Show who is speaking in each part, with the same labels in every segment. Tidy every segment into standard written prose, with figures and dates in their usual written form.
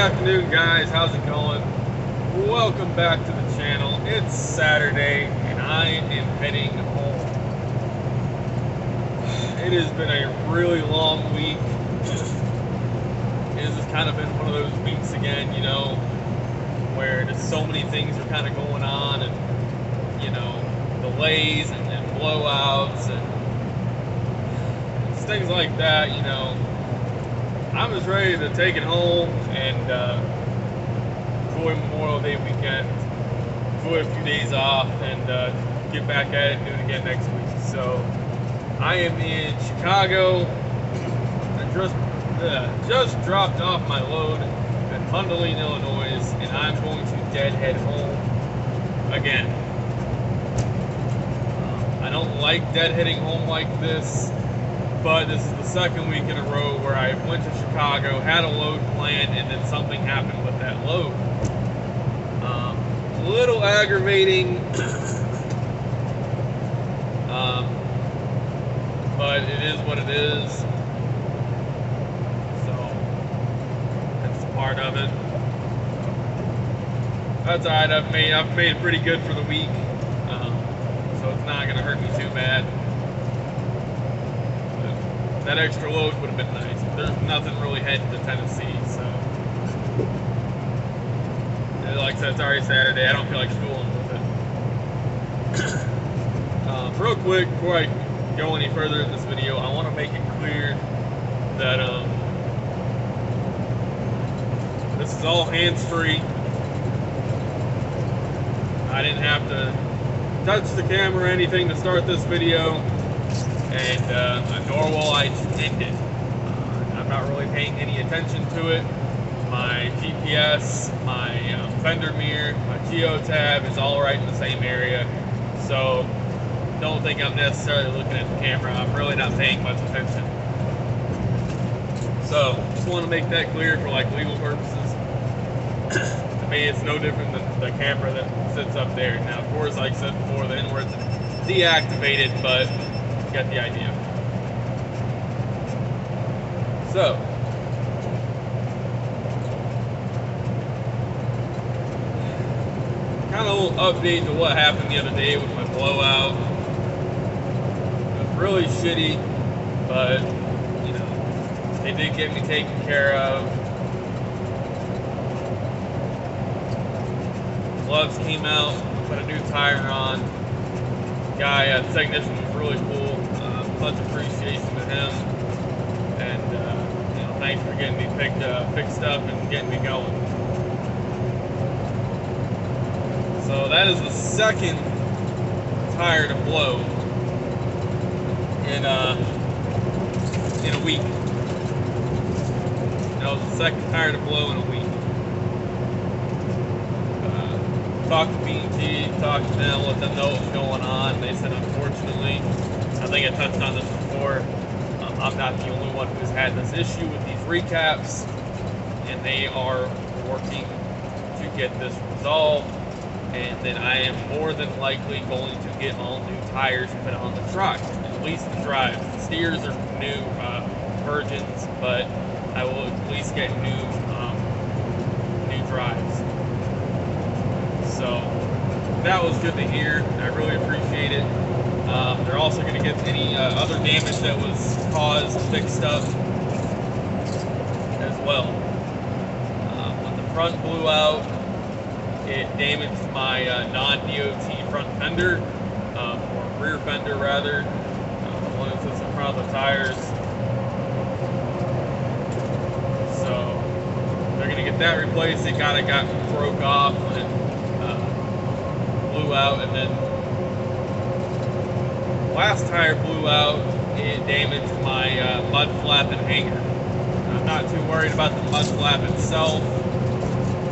Speaker 1: afternoon, guys. How's it going? Welcome back to the channel. It's Saturday and I am heading home. It has been a really long week. It has kind of been one of those weeks again, you know, where just so many things are kind of going on, and you know, delays and blowouts and things like that. You know, I'm just ready to take it home and enjoy Memorial Day weekend, enjoy a few days off, and get back at it and do it again next week. So I am in Chicago. I just dropped off my load at Mundelein, Illinois, and I'm going to deadhead home again. I don't like deadheading home like this, but this is the second week in a row where I went to Chicago, had a load planned, and then something happened with that load. A little aggravating, but it is what it is. So that's part of it. That's alright. I've made it pretty good for the week, so it's not gonna hurt me too bad. That extra load would have been nice, but there's nothing really heading to Tennessee, so. And like I said, it's already Saturday. I don't feel like schooling with it. Real quick, before I go any further in this video, I want to make it clear that this is all hands-free. I didn't have to touch the camera or anything to start this video. And nor will I end it. I'm not really paying any attention to it. My GPS, my fender mirror, my geotab is all right in the same area. So don't think I'm necessarily looking at the camera. I'm really not paying much attention. So just want to make that clear for like legal purposes. To me, it's no different than the camera that sits up there. Now, of course, like I said before, the inwards deactivated, but you got the idea. So, kind of a little update to what happened the other day with my blowout. It was really shitty, but you know, they did get me taken care of. Gloves came out, put a new tire on. Guy, the technician was really cool. Much appreciation to him, and you know, thanks for getting me fixed up and getting me going. So that is the second tire to blow in a week. That was the second tire to blow in a week. Talked to B&T, talked to them, let them know what was going on. They said, unfortunately, I think I touched on this before, I'm not the only one who's had this issue with these recaps, and they are working to get this resolved, and then I am more than likely going to get all new tires put on the truck, at least the drives. The steers are new Virgins, but I will at least get new drives. So that was good to hear. I really appreciate it. They're also going to get any other damage that was caused fixed up as well. When the front blew out, it damaged my non-DOT front fender, or rear fender rather, the one that sits in front of the tires. So they're going to get that replaced. It kind of got broke off and blew out, and then last tire blew out. It damaged my mud flap and hanger. I'm not too worried about the mud flap itself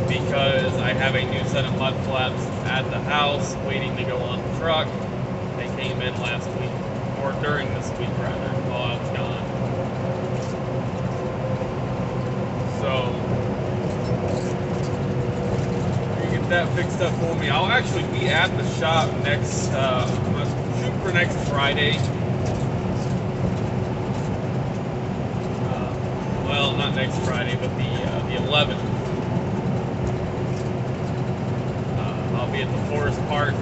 Speaker 1: because I have a new set of mud flaps at the house waiting to go on the truck. They came in last week, or during this week rather, while I was gone. So that fixed up for me. I'll actually be at the shop next, shoot for next Friday. Well, not next Friday, but the 11th. I'll be at the Forest Park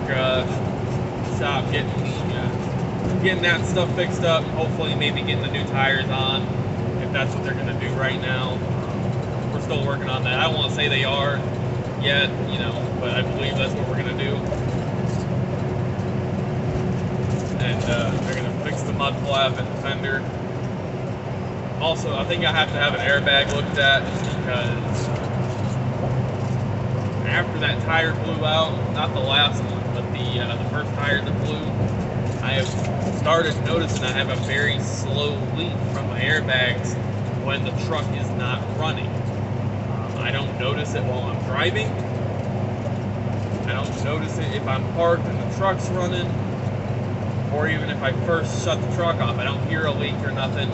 Speaker 1: shop getting that stuff fixed up. Hopefully, maybe getting the new tires on, if that's what they're going to do right now. We're still working on that. I don't want to say they are yet, you know, but I believe that's what we're going to do. And they're going to fix the mud flap and the fender. Also, I think I have to have an airbag looked at because after that tire blew out, not the last one, but the first tire that blew, I have started noticing I have a very slow leak from my airbags when the truck is not running. I don't notice it while I'm driving. I don't notice it if I'm parked and the truck's running, or even if I first shut the truck off. I don't hear a leak or nothing.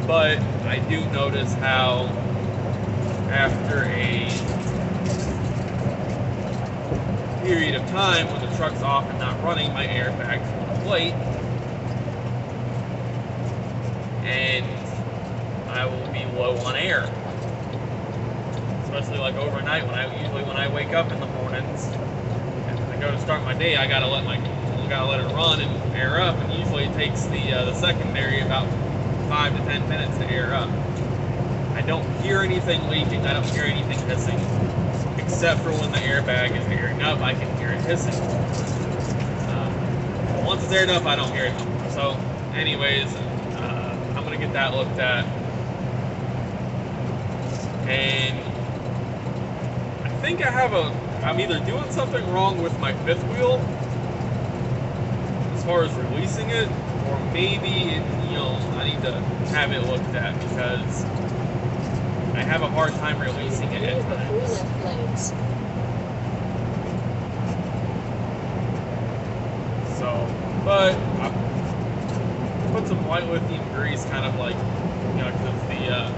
Speaker 1: But I do notice how after a period of time when the truck's off and not running, my airbags will inflate, and I will be low on air. Especially like overnight when I wake up in the mornings and I go to start my day, I gotta let it run and air up, and usually it takes the secondary about 5 to 10 minutes to air up. I don't hear anything leaking, I don't hear anything hissing, except for when the airbag is airing up, I can hear it hissing. Once it's aired up, I don't hear it anymore. So, anyways, I'm gonna get that looked at, and I think I'm either doing something wrong with my fifth wheel as far as releasing it, or maybe I need to have it looked at because I have a hard time releasing it at times. So, but I put some white lithium grease, kind of like, because the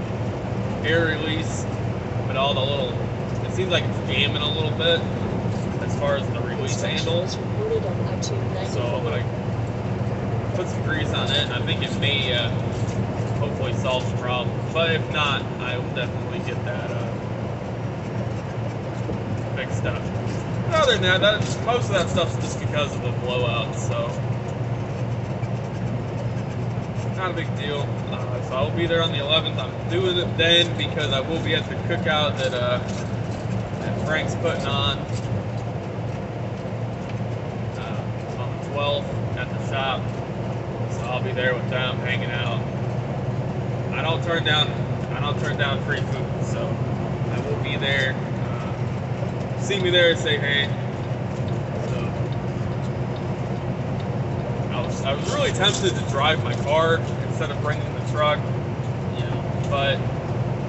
Speaker 1: air release, but all the little, it seems like it's jamming a little bit as far as the release handle. So I'm gonna put some grease on it, and I think it may hopefully solve the problem. But if not, I will definitely get that fixed up. But other than that, most of that stuff's just because of the blowouts, so not a big deal. So I'll be there on the 11th. I'm doing it then because I will be at the cookout that Frank's putting on the 12th at the shop. So I'll be there with them, hanging out. I don't turn down free food, so I will be there. See me there, say hey. So I was really tempted to drive my car instead of bringing the truck, but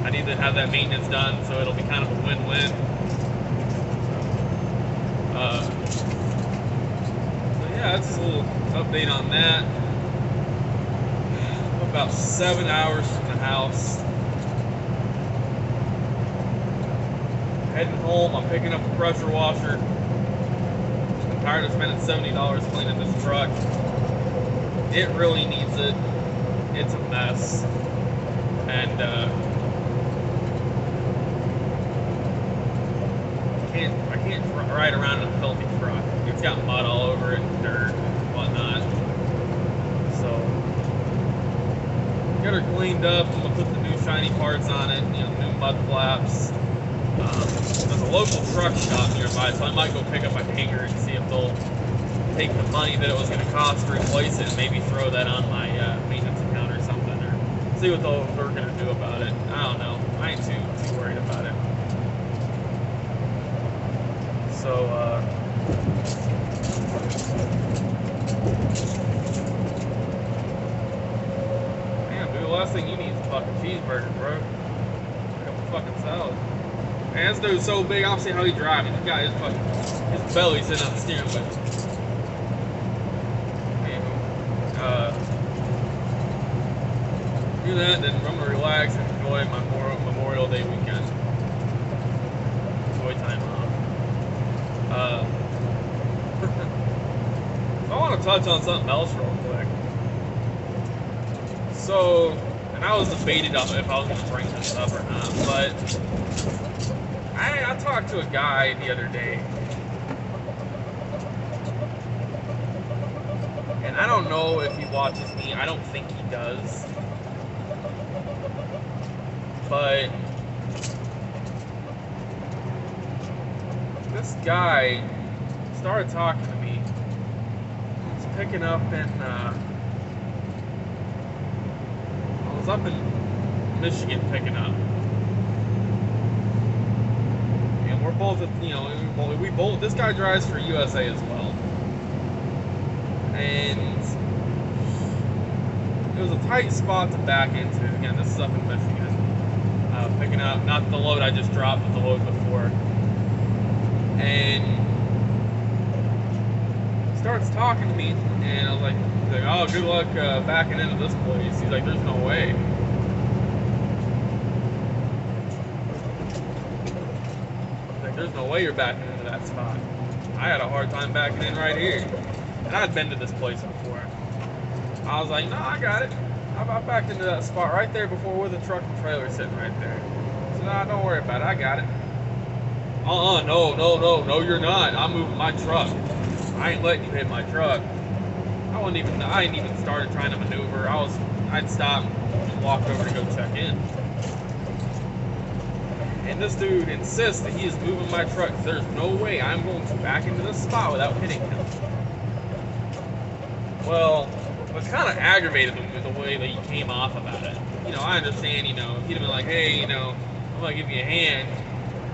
Speaker 1: I need to have that maintenance done, so it'll be kind of a win-win. So yeah, that's a little update on that. I'm about 7 hours from the house. Heading home, I'm picking up a pressure washer. I'm tired of spending $70 cleaning this truck. It really needs it. It's a mess. And I can't ride around in a filthy truck. It's got mud all over it and dirt and whatnot. So get her cleaned up. I'm gonna put the new shiny parts on it, new mud flaps. There's a local truck shop nearby, so I might go pick up a hanger and see if they'll take the money that it was going to cost to replace it and maybe throw that on my maintenance account or something, or see what they're going to do about it. I don't know. I ain't too worried about it. So, man, dude, the last thing you need is a fucking cheeseburger, bro. Pick up a fucking salad. Man, this dude's so big, I don't see how he drives. He's got his belly sitting on the steering wheel. Do that, then I'm gonna relax and enjoy my Memorial Day weekend. Enjoy time off. I want to touch on something else real quick. So, and I was debated on if I was gonna bring this up or not, but I talked to a guy the other day, And I don't know if he watches me. I don't think he does. But this guy started talking to me. He's picking up in, I was up in Michigan picking up. And we're both, we both, this guy drives for USA as well. And it was a tight spot to back into. Again, this is up in Michigan. Picking up, not the load I just dropped, but the load before. And he starts talking to me, and I was like, oh, good luck backing into this place. He's like, there's no way. He's like, there's no way you're backing into that spot. I had a hard time backing in right here. And I'd been to this place before. I was like, no, I got it. I backed into that spot right there before with a truck and trailer sitting right there. So nah, don't worry about it. I got it. No, you're not. I'm moving my truck. I ain't letting you hit my truck. I ain't even started trying to maneuver. I'd stop and walk over to go check in. And this dude insists that he is moving my truck. There's no way I'm going to back into this spot without hitting him. Well, I was kind of aggravated with the way that he came off about it. I understand, he'd have been like, hey, I'm going to give you a hand.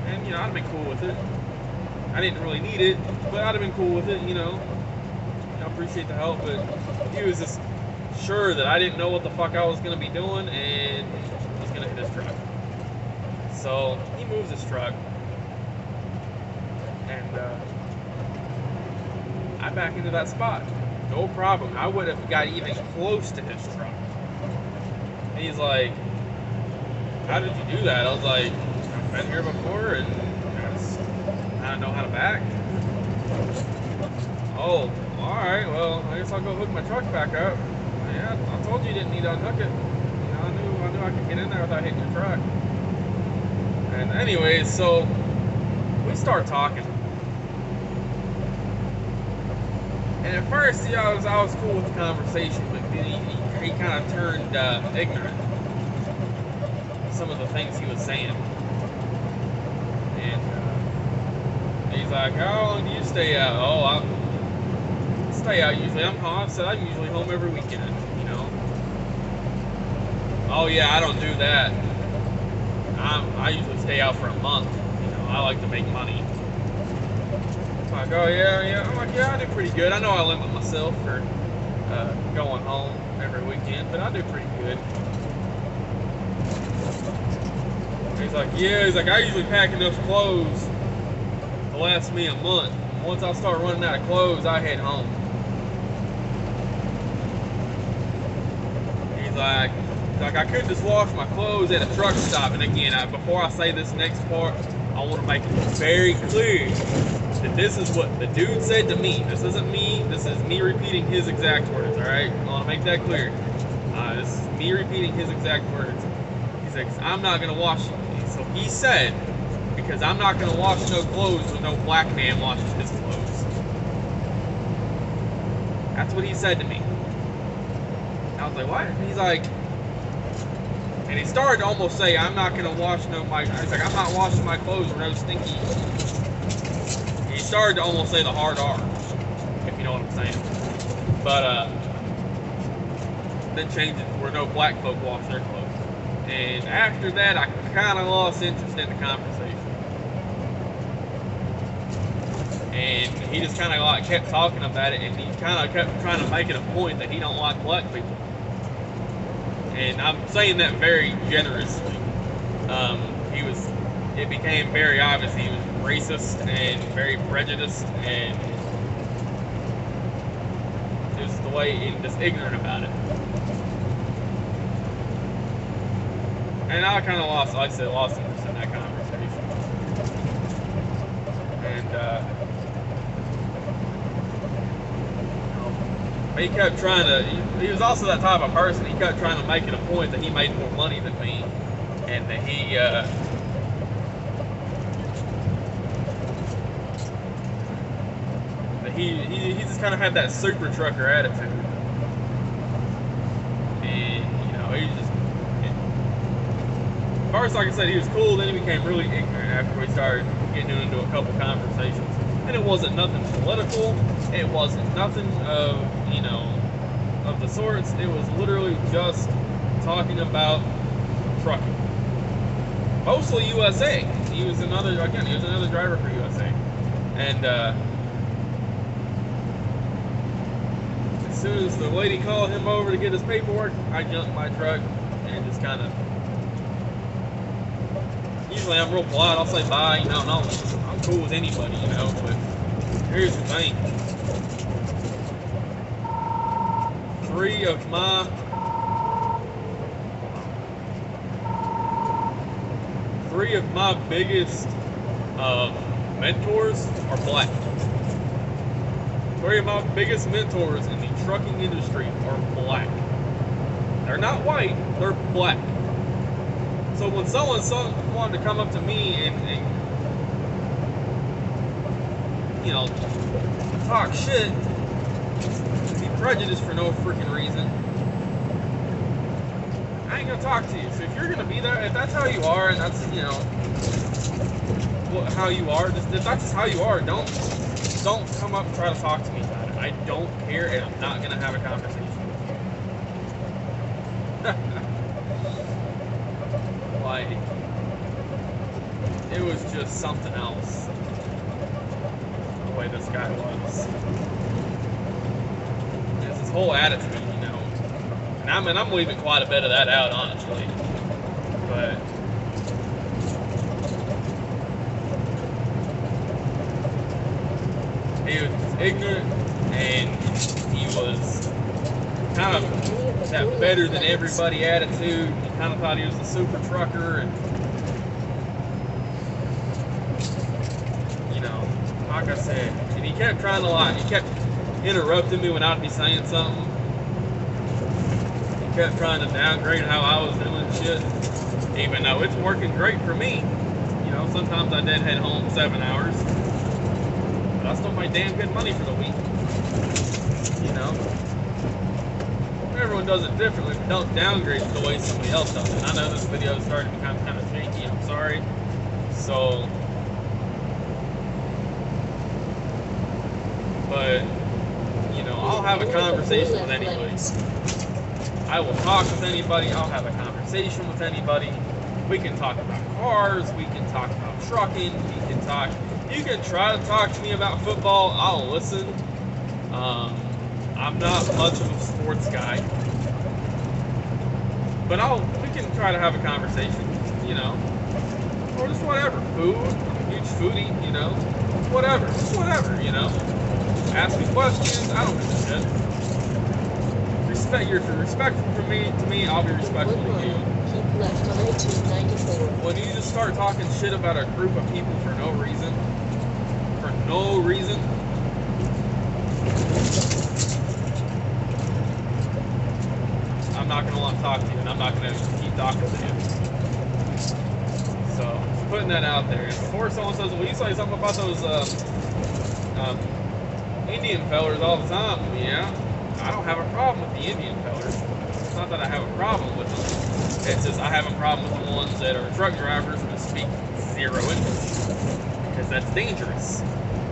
Speaker 1: And, I'd have been cool with it. I didn't really need it, but I'd have been cool with it, I appreciate the help, but he was just sure that I didn't know what the fuck I was going to be doing and was going to hit his truck. So, he moves his truck. And, I back into that spot. No problem. I would have got even close to his truck. And he's like, how did you do that? I was like, I've been here before and I don't know how to back. Oh, alright, well, I guess I'll go hook my truck back up. Yeah, I told you didn't need to unhook it. I knew I could get in there without hitting your truck. And anyways, so we start talking. And at first, I was cool with the conversation, but then he kind of turned ignorant. Some of the things he was saying. And he's like, how long do you stay out? Oh, I stay out usually. I'm usually home every weekend, Oh yeah, I don't do that. I usually stay out for a month. I like to make money. Like, oh yeah. I'm like, yeah, I do pretty good. I know I limit myself for going home every weekend, but I do pretty good. He's like, I usually pack enough clothes to last me a month. Once I start running out of clothes, I head home. He's like, I could just wash my clothes at a truck stop. And again, before I say this next part, I want to make it very clear that this is what the dude said to me. This isn't me. This is me repeating his exact words, all right? I want to make that clear. This is me repeating his exact words. He said, I'm not going to wash. So he said, because I'm not going to wash no clothes when no black man washes his clothes. That's what he said to me. I was like, what? And he's like, and he started to almost say, I'm not going to wash I was like, I'm not washing my clothes with no stinky. He started to almost say the hard R, if you know what I'm saying. But, then changed it to where no black folk wash their clothes. And after that, I kind of lost interest in the conversation. And he just kind of kept talking about it, and he kind of kept trying to make it a point that he don't like black people. And I'm saying that very generously. It became very obvious he was racist and very prejudiced, and just the way he was just ignorant about it. And I kind of lost interest in that conversation. And he kept trying to, he was also that type of person, he kept trying to make it a point that he made more money than me, and that he just kind of had that super trucker attitude. first, like I said, he was cool. Then he became really ignorant after we started getting into a couple conversations. And it wasn't nothing political. It wasn't nothing of, you know, of the sorts. It was literally just talking about trucking. Mostly USA. He was another driver for USA. And as soon as the lady called him over to get his paperwork, I jumped in my truck and just kind of, usually I'm real polite, I'll say bye, you know, no, I'm cool with anybody, you know, but here's the thing. Three of my biggest mentors are black. Three of my biggest mentors in the trucking industry are black. They're not white, they're black. So when someone wanted to come up to me and you know, talk shit, be prejudiced for no freaking reason, I ain't gonna talk to you. So if you're gonna be there, if that's how you are, and that's, you know, how you are, if that's just how you are, don't come up and try to talk to me about it. I don't care, and I'm not gonna have a conversation with you. Like, it was just something else, the way this guy was. It's his whole attitude, you know. And I'm leaving quite a bit of that out, honestly. But he was ignorant, and he was kind of that better than everybody attitude. He kind of thought he was a super trucker, and you know, like I said, and he kept trying to lie. He kept interrupting me when I'd be saying something. He kept trying to downgrade how I was doing shit, even though it's working great for me. You know, sometimes I did head home 7 hours. I still make damn good money for the week. You know? Everyone does it differently, but don't downgrade it the way somebody else does it. I know this video is starting to become kind of shaky, I'm sorry. So, but, you know, I'll have a conversation with anybody. I will talk with anybody, I'll have a conversation with anybody. We can talk about cars, we can talk about trucking, we can talk. You can try to talk to me about football, I'll listen. I'm not much of a sports guy. But we can try to have a conversation, you know. Or just whatever. Food, I'm a huge foodie, you know. Whatever, just whatever, you know. Ask me questions, I don't give a shit. If you're respectful to me, I'll be respectful to you.
Speaker 2: Left on I-294.
Speaker 1: When you just start talking shit about a group of people for no reason, I'm not gonna want to talk to you, and I'm not gonna keep talking to you. So, just putting that out there. And before someone says, well, you say something about those Indian fellers all the time. Yeah, I don't have a problem with the Indian fellers. It's not that I have a problem with them. It's just I have a problem with the ones that are truck drivers that speak zero English. Because that's dangerous.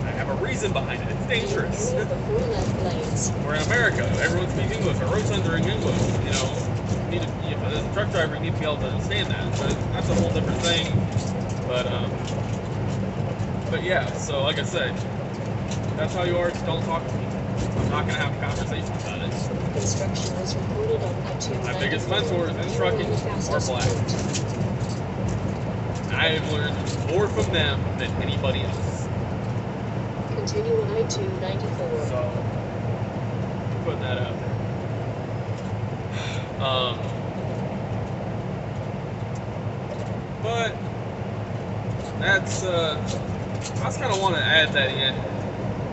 Speaker 1: I have a reason behind it. It's dangerous. We're in America. Everyone speaks English. Our road signs are in English. You know, as a truck driver, you need to be able to understand that. But that's a whole different thing. But yeah. So like I said, that's how you are. Just don't talk to me. I'm not gonna have a conversation about it.
Speaker 2: Construction was reported on I-294.
Speaker 1: My biggest mentors in trucking are black. I have learned more from them than anybody else.
Speaker 2: Continue on I-294.
Speaker 1: So, putting that out there. But that's I just kind of want to add that in.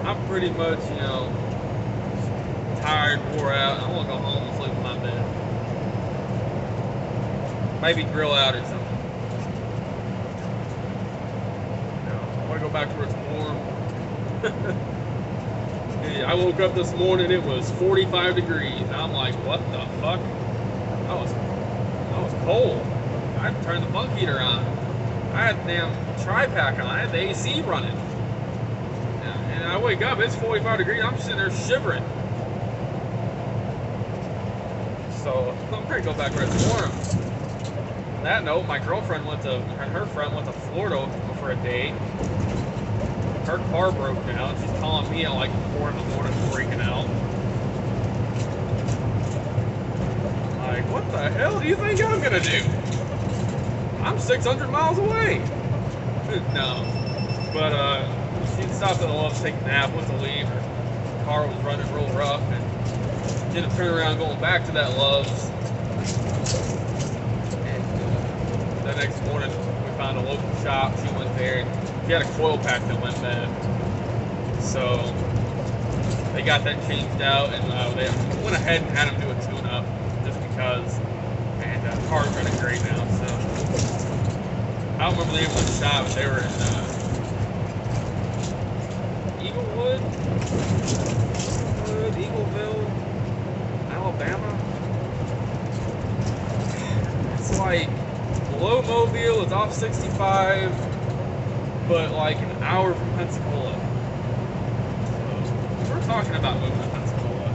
Speaker 1: I'm pretty much, you know, tired, wore out. I want to go home and sleep in my bed. Maybe grill out or something. I want to go back to where it's warm. I woke up this morning, it was 45 degrees. I'm like, what the fuck? I was cold. I I turned the bunk heater on. I had the damn tri-pack on. I had the AC running. And I wake up, it's 45 degrees. I'm sitting there shivering. So I'm gonna go back where it's warm. On that note, my girlfriend and her friend went to Florida for a date. Her car broke down. She's calling me at like 4 in the morning, freaking out. Like, what the hell do you think I'm gonna do? I'm 600 miles away. No, but she stopped at the Love's to take a nap, went to leave. Her car was running real rough, and did a turn around going back to that Love's. And the next morning, we found a local shop. She went there, and she had a coil pack that went bad. So they got that changed out, and they went ahead and had them do a tune-up just because. And the car's running great now. So I don't remember the name of the shop, but they were in Eagleville, Alabama. It's like below Mobile. It's off 65, but like an hour from Pensacola. So we're talking about moving to Pensacola.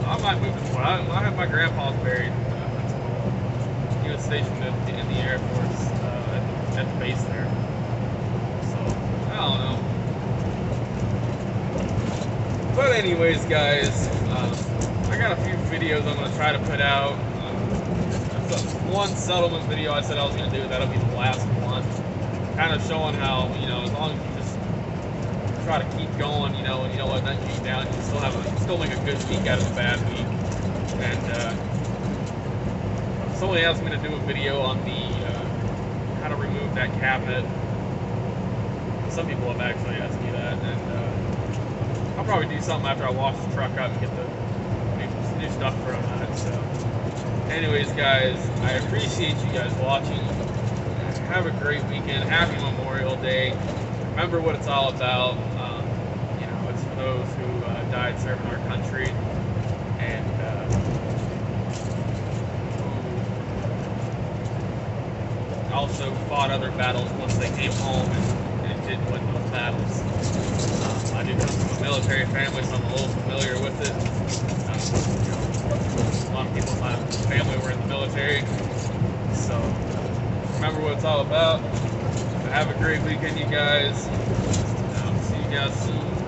Speaker 1: I might move to Florida. I have my grandpa's buried in Pensacola. He was stationed in the Air Force at the base there. So I don't know. But anyways, guys, I got a few videos I'm going to try to put out. One settlement video I said I was going to do, that'll be the last one. Kind of showing how, as long as you just try to keep going, and let that beat down, you still make a good week out of a bad week. And somebody asked me to do a video on how to remove that cabinet. Some people have actually asked me that, and I'll probably do something after I wash the truck up and get the new stuff thrown on it. So, anyways, guys, I appreciate you guys watching. Have a great weekend. Happy Memorial Day. Remember what it's all about. It's for those who died serving our country and who also fought other battles once they came home and didn't win those battles. I do come from a military family, so I'm a little familiar with it. A lot of people in my family were in the military, so remember what it's all about. Have a great weekend, you guys. See you guys soon.